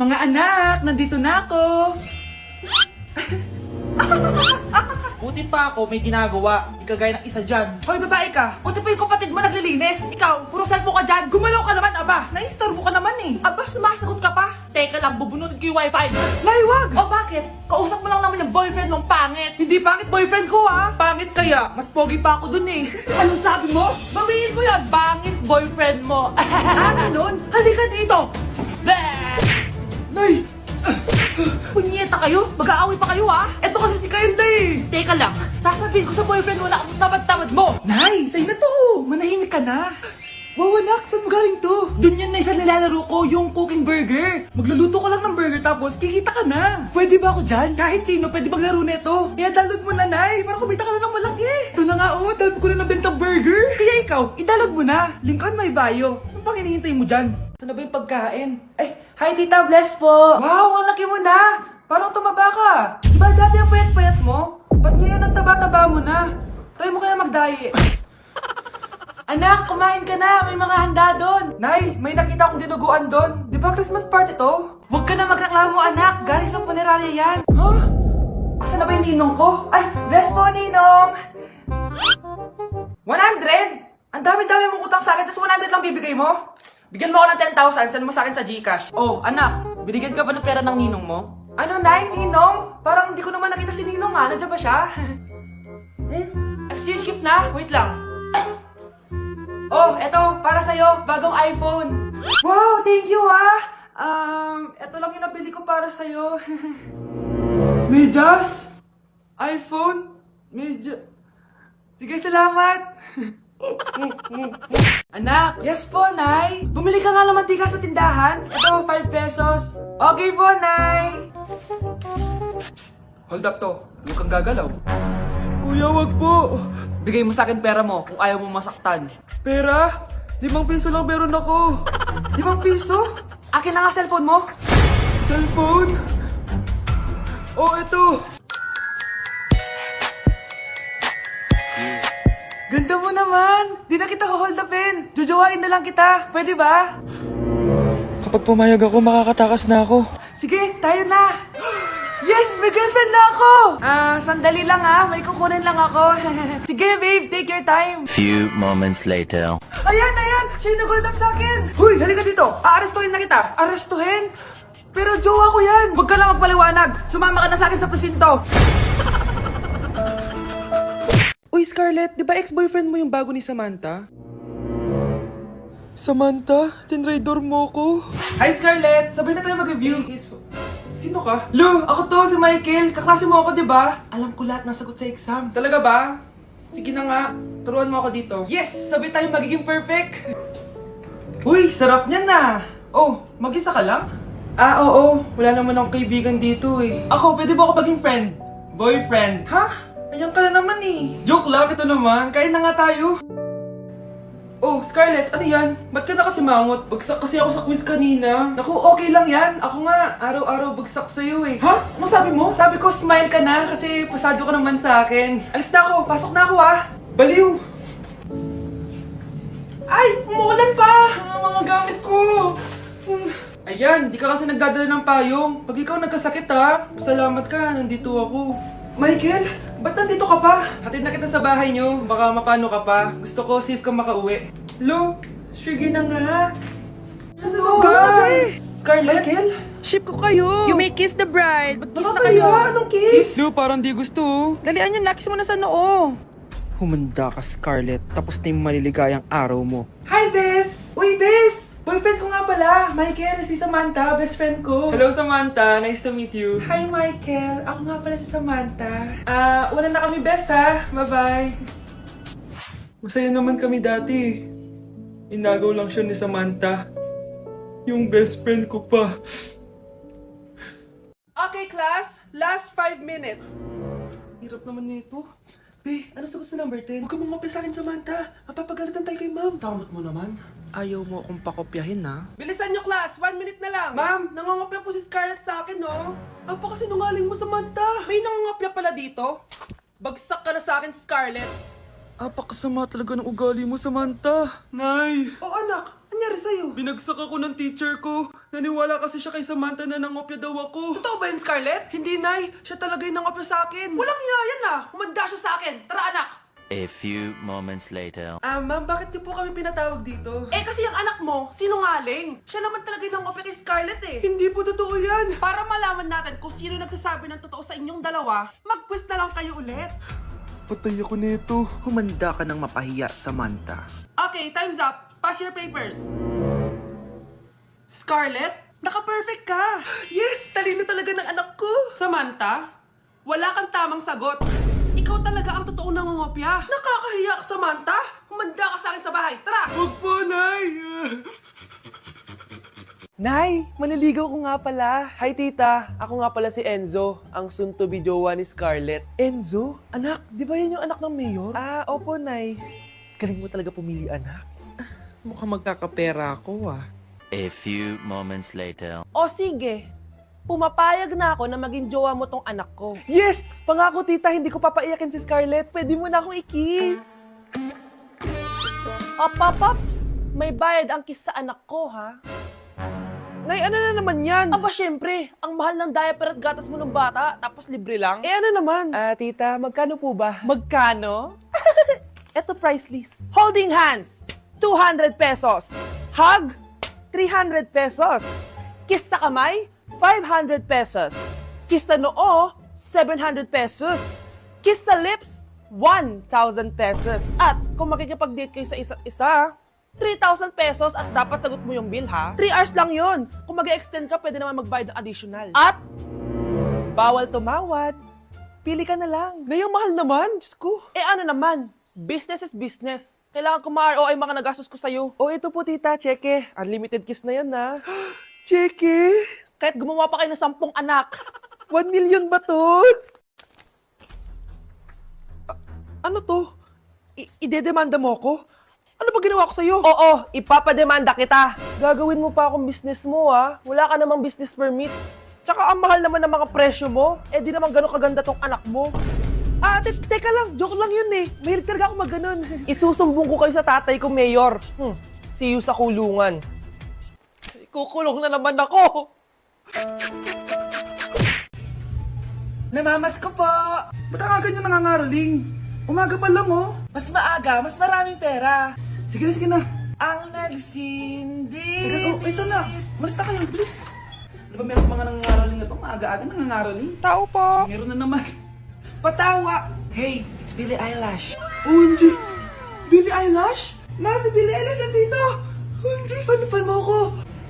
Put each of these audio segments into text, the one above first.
Mga anak, nandito na ako. Buti pa ako may ginagawa, di kagaya ng isa dyan. Hoy, babae ka. Buti pa yung kapatid mo naglilinis. Ikaw, puro cellphone ka dyan. Gumalaw ka naman, aba. Naistorbo ka naman eh. Aba, sumasagot ka pa. Teka lang, bubunutin ko yung wifi. Laywag. O bakit? Kausap mo lang naman yung boyfriend mong pangit. Hindi pangit boyfriend ko ah. Pangit kaya. Mas pogi pa ako dun eh. Anong sabi mo? Bawiin mo yan, pangit boyfriend mo. Ganun? Halika dito. Bleh! Nay! Punyeta kayo? Mag-aaway pa kayo ha? Eto kasi si Kyle na eh. Teka lang, sasabihin ko sa boyfriend mo na ang tamad-tamad mo. Nay, sa'yo na to. Manahimik ka na. Wow, anak, saan mo galing to? Dun yan na isa nilalaro ko, yung cooking burger. Magluluto ka lang ng burger tapos kikita ka na. Pwede ba ako dyan? Kahit sino pwede maglaro nito. Kaya download mo na, Nay, para kumita ka na ng malaki. Ito na nga, oh, dami ko na nabentang burger. Kaya ikaw, i-download mo na. Link on my bio. Ano pang hinihintay mo dyan? Saan na ba yung pagkain? Ay, Hi Tita, bless po. wow, ang laki mo na. Parang tumaba ka. Diba dati ang payat-payat mo? Ba't ngayon ang taba-taba mo na? Try mo kaya mag-diet. Anak, kumain ka na, may mga handa doon. Nay, may nakita akong dinuguan doon. Di ba Christmas party to? Huwag ka na magreklamo, anak. Galing sa punerarya yan. Huh? Asa na ba yung ninong ko? Ay, bless po, ninong! 100? Ang dami-dami mong utang sa akin, tapos 100 lang bibigay mo? Bigyan mo ako ng 10,000, send mo sa akin sa Gcash. Oh, anak, binigyan ka ba ng pera ng ninong mo? Ano, Nay, ninong? Parang hindi ko naman nakita si ninong ha. Nandiyan ba siya? Exchange gift na? Wait lang. Oh, eto, para sa'yo, bagong iPhone. Wow, thank you ah. Eto lang yung nabili ko para sa'yo. Medyas? iPhone? Sige, salamat. Anak, yes po, Nay. Bumili ka nga ng mantika sa tindahan. Ito, 5 pesos. Okay po, Nay. Psst, hold up to. Huwag kang gagalaw. Kuya, wag po. Bigay mo sa akin pera mo kung ayaw mo masaktan. Pera? 5 piso lang meron ako. 5 piso? Akin na nga cellphone mo. Cellphone? Oh, ito. Ganda mo naman. Di na kita hold upin. Jojowain na lang kita. Pwede ba? Kapag pumayag ako, makakatakas na ako. Sige, tayo na. Yes! May girlfriend na ako! Sandali lang ah. May kukunin lang ako. Sige, babe. Take your time. Few moments later. Ayan, ayan! Siya yung nag-hold up sa akin! Huy, halika dito! Aarestuhin na kita! Arestuhin? Pero jowa ko yan! Huwag ka lang magpaliwanag! Sumama ka na sa akin sa presinto! Uy, Scarlett, di ba ex-boyfriend mo yung bago ni Samantha? Samantha, tinraidor mo ko. Hi, Scarlett! Sabay na tayo mag-review. Sino ka? Lu, ako to, si Michael. Kaklase mo ako, di ba? Alam ko lahat ng sagot sa exam. Talaga ba? Sige na nga, turuan mo ako dito. Yes! Sabay tayo magiging perfect! Uy, sarap niyan na! Oh, mag-isa ka lang? Oo. Wala naman akong kaibigan dito eh. Ako, pwede ba ako maging friend? Boyfriend? Ha? Ayan ka na naman eh. Joke lang, ito naman. Kain na nga tayo. Oh, Scarlett, ano yan? Ba't ka nakasimangot? Bagsak kasi ako sa quiz kanina. Naku, okay lang yan. Ako nga, araw-araw bagsak sa'yo eh. Ha? Ano sabi mo? Sabi ko, smile ka na kasi pasado ka naman sa akin. Alis na ako, pasok na ako ha. Baliw! Ay, umuulan pa! Ang mga gamit ko! Ayan, di ka kasi nagdadala ng payong. Pag ikaw nagkasakit ha, pasalamat ka, nandito ako. Michael, ba't nandito ka pa? Hatid na kita sa bahay nyo, baka mapano ka pa. Gusto ko safe ka makauwi. Lo, sige na nga. Ano ka? Scarlett? Michael? Ship ko kayo! You may kiss the bride! Mag-kiss na kayo! Anong kiss? Lu, parang di gusto. Dalian yun, nakis mo na sa noo. Humanda ka, Scarlett. Tapos na yung maliligayang araw mo. Hi, Bes! Uy, Bes! Boyfriend ko nga pala, Michael, si Samantha, best friend ko. Hello, Samantha. Nice to meet you. Hi, Michael. Ako nga pala si Samantha. Una na kami, Bes, ha? Bye-bye. Masaya naman kami dati. Inagaw lang siya ni Samantha. Yung best friend ko pa. Okay, class. Last 5 minutes. Hirap naman nito. Be, ano sagot sa number 10? Huwag ka mong sa akin, Samantha. Mapapagalitan tayo kay ma'am. Tamot mo naman. Ayaw mo akong pakopyahin, ha? Bilisan nyo, class! 1 minute na lang! Ma'am, nangangopya po si Scarlett sa akin, no? Apakasinungaling mo, Samantha! May nangangopya pala dito? Bagsak ka na sa akin, Scarlett! Apakasama talaga ng ugali mo, Samantha. Nay! Oh, anak! Ano nangyari sa'yo? Binagsak ako ng teacher ko. Naniwala kasi siya kay Samantha na nangopya daw ako. Totoo ba yun, Scarlett? Hindi, Nay. Siya talaga yung nangopya sa akin. Walang iya yan ah. Humanda siya sa akin. Tara, anak. A few moments later. Ma'am, bakit niyo po kami pinatawag dito? Eh, kasi yung anak mo, sinungaling. Siya naman talaga yung nangopya kay Scarlett eh. Hindi po totoo yan. Para malaman natin kung sino nagsasabi ng totoo sa inyong dalawa, mag-quiz na lang kayo ulit. Patay ako nito. Humanda ka ng mapahiya, Samantha. Okay, time's up. Pass your papers. Scarlett, naka-perfect ka. Yes, talino talaga ng anak ko. Samantha, wala kang tamang sagot. Ikaw talaga ang totoong nangongopya. Nakakahiya ka, Samantha. Humanda ka sa akin sa bahay. Tara! Huwag po, Nay. Nay, maniligaw ko nga pala. Hi tita, ako nga pala si Enzo, ang soon-to-be jowa ni Scarlett. Enzo? Anak, di ba yan yung anak ng mayor? Opo, Nay. Galing mo talaga pumili, anak. Mukhang magkakapera ako ah. A few moments later. O sige, pumapayag na ako na maging jowa mo tong anak ko. Yes! Pangako tita, hindi ko papaiyakin si Scarlett. Pwede mo na akong i-kiss. Pops, may bayad ang kiss sa anak ko, ha? Nay, ano na naman yan? Aba, syempre, ang mahal ng diaper at gatas mo ng bata, tapos libre lang. Eh, ano naman? Tita, magkano po ba? Magkano? Eto price list. Holding hands, 200 pesos. Hug, 300 pesos. Kiss sa kamay, 500 pesos. Kiss sa noo, 700 pesos. Kiss sa lips, 1,000 pesos. At kung makikipag-date kayo sa isa't isa, 3,000 pesos at dapat sagot mo yung bill, ha? 3 hours lang yon. Kung mag-extend ka, pwede naman magbayad ng additional. At bawal tumawad. Pili ka na lang. Nay, ang mahal naman. Diyos ko. Eh ano naman, business is business. Kailangan ko ma-ROI mga nagastos ko sa'yo. O ito po tita, cheque. Unlimited kiss na yan na. Cheque? Kahit gumawa pa kayo ng 10 anak. 1 million ba to? Ano to? Idedemanda mo ako? Ano ba ginawa ko sa'yo? Oo, ipapademanda kita. Gagawin mo pa akong business mo, ha? Wala ka namang business permit. Tsaka ang mahal naman ng mga presyo mo. Eh di naman gano'ng kaganda tong anak mo. Teka lang. Joke lang yun eh. Mahilig talaga ako mag-ganon. Isusumbong ko kayo sa tatay ko, Mayor. See you sa kulungan. Kukulong na naman ako. Namamas ko po. Ba't ang aga niyo nangangaroling? Umaga pa lang oh. Mas maaga, mas maraming pera. Sige na. Ang nagsindi. Ito na. Malis na kayo, bilis. Ano ba meron sa mga nangangaroling na to? Maaga-aga nangangaroling. Tao po. Meron na naman. Patawa! Hey, it's Billie Eilish. Hindi! Billie Eilish? Nasa Billie Eilish na dito! Hindi, fan mo ko!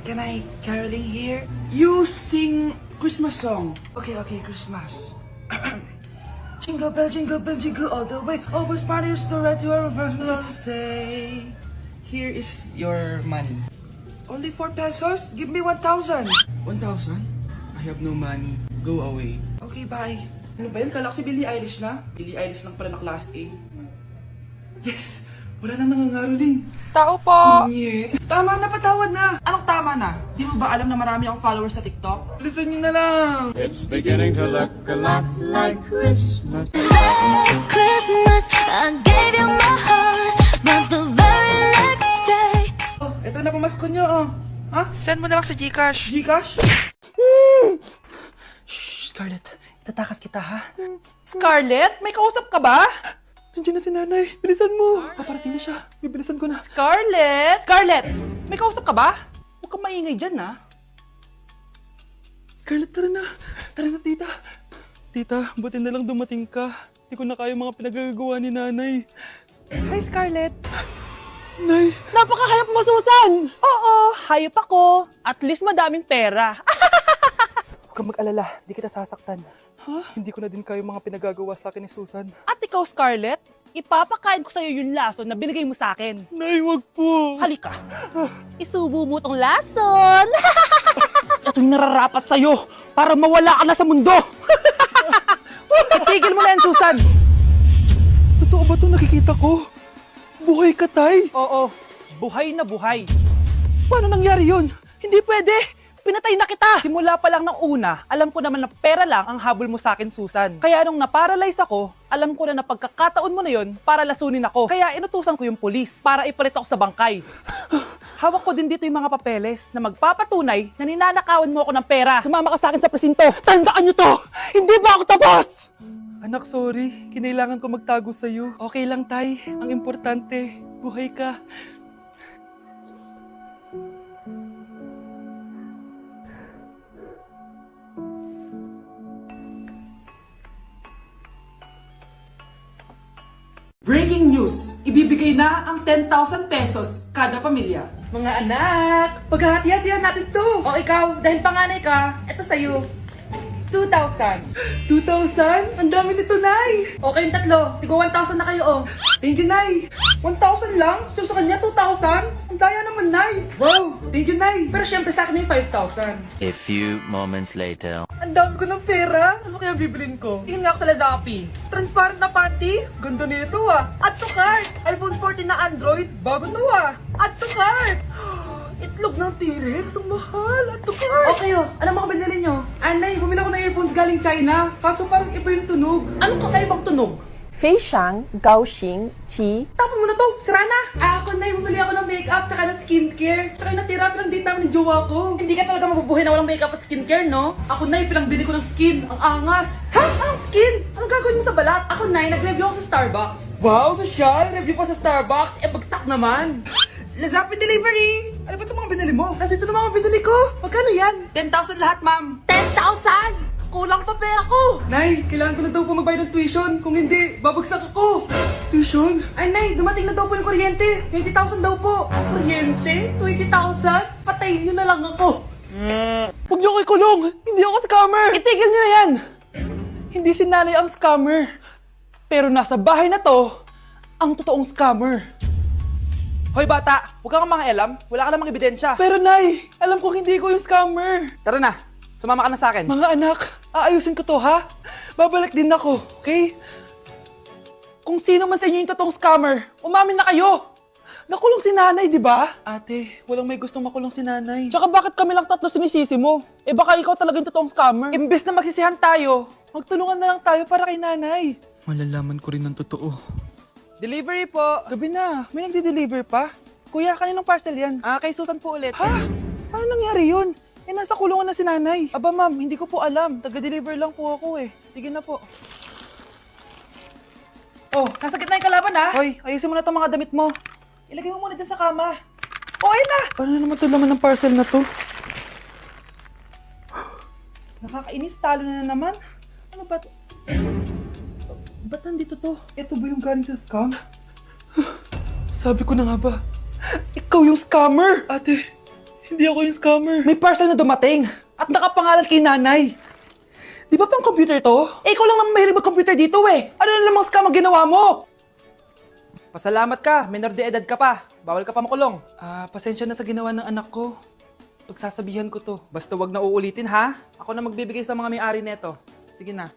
Can I caroling here? You sing Christmas song. Okay, Christmas. Jingle bell, jingle all the way. Always party to ride to our first say. Here is your money. Only 4 pesos? Give me 1,000. 1,000? I have no money. Go away. Okay, bye. Ano ba yan? Kala ko si Billie Eilish na. Billie Eilish lang pala na class A. Yes! Wala nang nangangaroling. Tao po. Yeah. Tama na, patawad na. Anong tama na? Di mo ba alam na marami akong followers sa TikTok? Listen nyo na lang. It's beginning to look a lot like Christmas. Last Christmas, I gave you my heart, but the very next day. Oh, eto na pamasko nyo, oh. Ha? Send mo na lang sa Gcash. Gcash? Shh, Scarlett. Tatakas kita, ha? Scarlett, may kausap ka ba? Nandiyan na si nanay. Bilisan mo. Paparating na siya. Bibilisan ko na. Scarlett! Scarlett! May kausap ka ba? Huwag kang maingay dyan, ha? Scarlett, tara na. Tara na, tita. Tita, buti na lang dumating ka. Hindi ko na kaya mga pinagagawa ni nanay. Hi, Scarlett! Nay, Napakahayap mo, Susan! Oo, hayop ako. At least madaming pera. huwag kang mag-alala. Hindi kita sasaktan. Ha? Hindi ko na din kaya mga pinagagawa sa akin ni Susan. At ikaw, Scarlett, ipapakain ko sa'yo yung lason na binigay mo sa akin. Nay, wag po. Halika. Isubo mo tong lason. Ito yung nararapat sa'yo para mawala ka na sa mundo. Tigil mo na yan, Susan. Totoo ba itong nakikita ko? Buhay ka, Tay. Oo, buhay na buhay. Paano nangyari yun? Hindi pwede. Pinatay na kita! Simula pa lang ng una, alam ko naman na pera lang ang habol mo sa akin, Susan. Kaya nung naparalyze ako, alam ko na na pagkakataon mo na yon para lasunin ako. Kaya inutusan ko yung pulis para ipalit ako sa bangkay. hawak ko din dito yung mga papeles na magpapatunay na ninanakawan mo ako ng pera. Sumama ka sa akin sa presinto. Tandaan nyo to! Hindi ba ako tapos? Anak, sorry. Kinailangan ko magtago sa'yo. Okay lang, Tay. Ang importante, buhay ka. Breaking news! Ibibigay na ang 10,000 pesos kada pamilya. Mga anak, paghahati-hatihan natin to. O ikaw, dahil panganay ka, eto sa'yo. 2,000. 2,000? Ang dami nito, Nay! O kayong tatlo, tigo 1,000 na kayo, oh. Thank you, Nay! 1,000 lang? So sa kanya, 2,000? Ang daya naman, Nay! Wow! Thank you, Nay! Pero syempre sa akin yung 5,000. A few moments later. Ang dami ko ng pera! Ano kaya bibilin ko? Tingin nga ako sa Lazapi. Transparent na panty? Ganda nito ah! Add to cart! iPhone 14 na Android? Bago to ah! Add to cart! Itlog ng T-Rex? Ang mahal! Add to cart! Okay, oh. Ano mga binili nyo? Anay, bumili ako ng earphones galing China. Kaso parang iba yung tunog. Anong kakaibang tunog? 非常高兴其 Tapon mo na to! Sira na! Ako na, bumili ako ng makeup tsaka ng skincare. Tsaka yung natira pa ng date namin ng jowa ko. Hindi ka talaga mabubuhay na walang makeup at skincare, no? Ako na, pinangbili ko ng skin. Ang angas! Ha? Anong skin? Anong gagawin mo sa balat? Ako, Nay, nag-review ako sa Starbucks. Wow, social! Review pa sa Starbucks. Eh, bagsak naman. Lazapi Delivery! Ano ba itong mga binili mo? Nandito na mga binili ko. Magkano yan? 10,000 lahat, ma'am. 10,000! Kulang pa pera ko. Nay, kailangan ko na daw po magbayad ng tuition. Kung hindi, babagsak ako. Tuition? Ay, Nay, dumating na daw po yung kuryente. 20,000 daw po. Kuryente? 20,000? Patayin nyo na lang ako. Huwag niyo ko ikulong! Hindi ako scammer! Itigil nyo na yan. Hindi si nanay ang scammer. Pero nasa bahay na to, ang totoong scammer. Hoy bata, huwag kang mga alam. Wala ka namang ebidensya. Pero nay, alam ko hindi ko yung scammer. Tara na, sumama ka na sa akin. Mga anak, aayusin ko to ha? Babalik din ako, okay? Kung sino man sa inyo yung totoong scammer, umamin na kayo! Nakulong si nanay, di ba? Ate, walang may gustong makulong si nanay. Tsaka bakit kami lang tatlo sinisisi mo? Eh baka ikaw talaga yung totoong scammer. Imbes na magsisihan tayo, Magtulungan na lang tayo para kay nanay. Malalaman ko rin ng totoo. delivery po. Gabi na, may nagde-deliver pa? Kuya, kaninong parcel yan? Kay Susan po ulit. Ha? Paano nangyari yun? Eh, nasa kulungan na si nanay. Aba ma'am, hindi ko po alam. Taga-deliver lang po ako eh. Sige na po. Oh, nasa gitna yung kalaban ha. Hoy, ayusin mo na itong mga damit mo. Ilagay mo muna dyan sa kama. Oh, ayun na! Paano naman ito laman ng parcel na to? Nakakainis, talo na naman. Ano ba? Ba't nandito to? Ito ba yung galing sa scam? Sabi ko na nga ba, ikaw yung scammer! Ate, hindi ako yung scammer. May parcel na dumating at nakapangalan kay nanay. Di ba pang computer to? Eh, ikaw lang naman mahilig mag-computer dito eh. Ano na namang scam ang ginawa mo? Pasalamat ka, minor de edad ka pa. Bawal ka pa makulong. Pasensya na sa ginawa ng anak ko. Pagsasabihan ko to. Basta wag na uulitin ha. Ako na magbibigay sa mga may-ari neto. Sige na.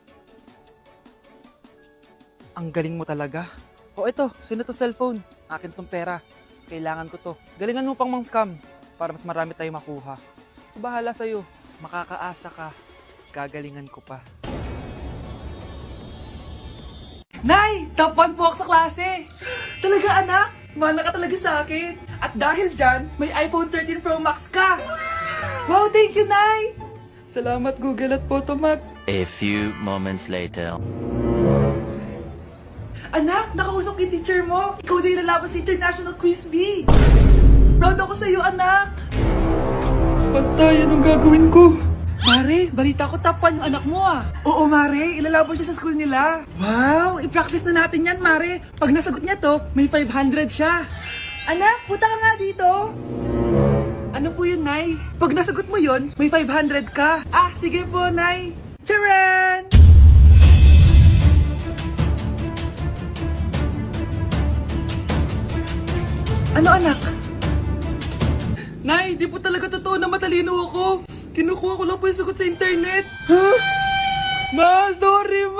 Ang galing mo talaga. O ito, sino to cellphone? Akin tong pera. Mas kailangan ko to. Galingan mo pang mang-scam para mas marami tayo makuha. Ito bahala sa'yo. Makakaasa ka. Gagalingan ko pa. Nay! Top 1 po ako sa klase! Talaga anak? Mahal ka talaga sa akin. At dahil dyan, may iPhone 13 Pro Max ka! Wow, thank you, Nay! Salamat Google at Photomat. A few moments later. Anak, nakausap ko yung teacher mo. Ikaw na yung lalaban sa International Quiz Bee. Proud ako sa'yo, anak. Pantay, anong gagawin ko? Mare, balita ko top 1 yung anak mo ah. Oo, Mare, ilalaban siya sa school nila. Wow, i-practice na natin yan, Mare. Pag nasagot niya to, may 500 siya. Anak, punta ka nga dito. Ano po yun, Nay? Pag nasagot mo yun, may 500 ka. Sige po, Nay. Charan! Ano, anak? Nay, di po talaga totoo na matalino ako. Kinukuha ko lang po yung sagot sa internet. Ha? Ma, sorry ma.